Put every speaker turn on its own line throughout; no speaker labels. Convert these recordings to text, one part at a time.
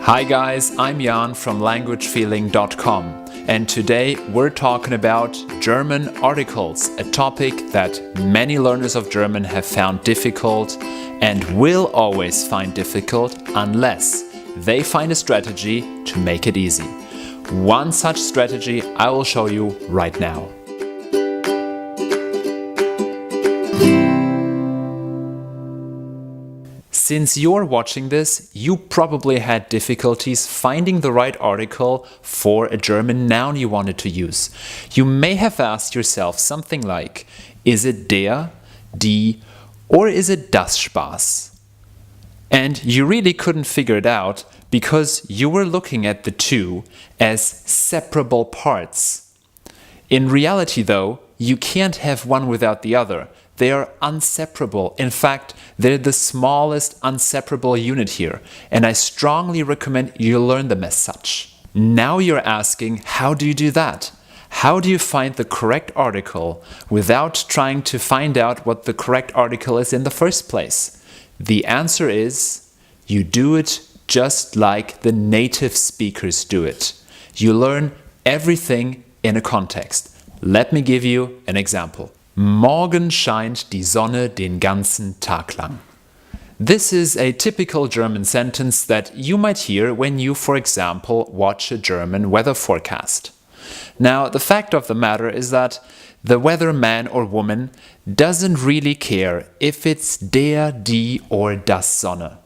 Hi guys, I'm Jan from LanguageFeeling.com, and today we're talking about German articles, a topic that many learners of German have found difficult and will always find difficult unless they find a strategy to make it easy. One such strategy I will show you right now. Since you're watching this, you probably had difficulties finding the right article for a German noun you wanted to use. You may have asked yourself something like, is it der, die, or is it das Spaß? And you really couldn't figure it out because you were looking at the two as separable parts. In reality though, you can't have one without the other. They are inseparable. In fact, they're the smallest inseparable unit here, and I strongly recommend you learn them as such. Now you're asking, how do you do that? How do you find the correct article without trying to find out what the correct article is in the first place? The answer is, you do it just like the native speakers do it. You learn everything in a context. Let me give you an example. Morgen scheint die Sonne den ganzen Tag lang. This is a typical German sentence that you might hear when you, for example, watch a German weather forecast. Now, the fact of the matter is that the weatherman or woman doesn't really care if it's der, die, or das Sonne.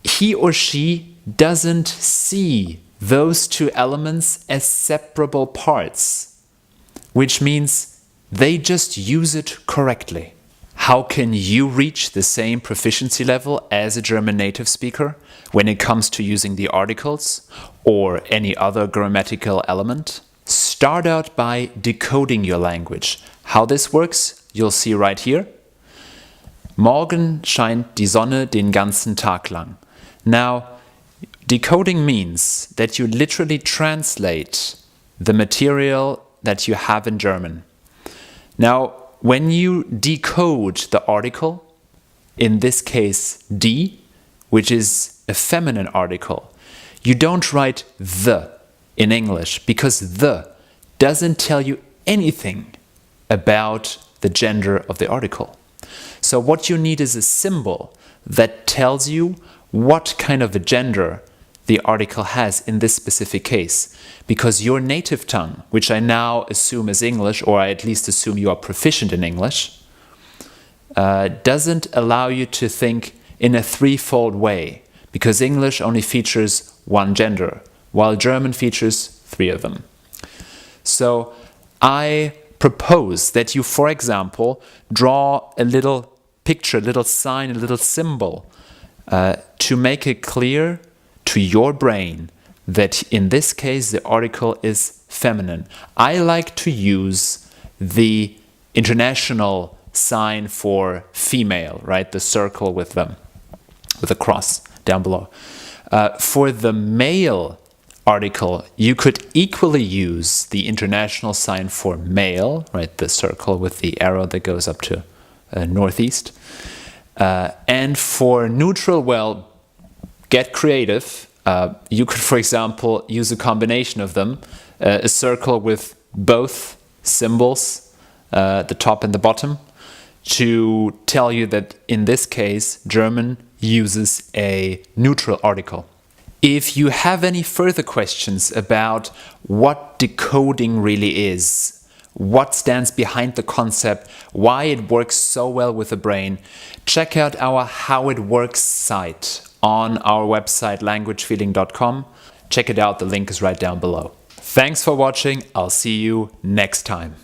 He or she doesn't see those two elements as separable parts, which means they just use it correctly. How can you reach the same proficiency level as a German native speaker when it comes to using the articles or any other grammatical element? Start out by decoding your language. How this works, you'll see right here. Morgen scheint die Sonne den ganzen Tag lang. Now, decoding means that you literally translate the material that you have in German. Now, when you decode the article, in this case die, which is a feminine article, you don't write the in English because the doesn't tell you anything about the gender of the article. So what you need is a symbol that tells you what kind of a gender the article has in this specific case, because your native tongue, which I now assume is English, or I at least assume you are proficient in English, doesn't allow you to think in a threefold way, because English only features one gender, while German features three of them. So I propose that you, for example, draw a little picture, a little sign, a little symbol to make it clear to your brain that in this case the article is feminine. I like to use the international sign for female, right? The circle with a cross down below. For the male article, you could equally use the international sign for male, right? The circle with the arrow that goes up to northeast. And for neutral, well, get creative. You could, for example, use a combination of them, a circle with both symbols, the top and the bottom, to tell you that in this case, German uses a neutral article. If you have any further questions about what decoding really is, what stands behind the concept, why it works so well with the brain, check out our How It Works site on our website LanguageFeeling.com. Check it out, the link is right down below. Thanks for watching, I'll see you next time.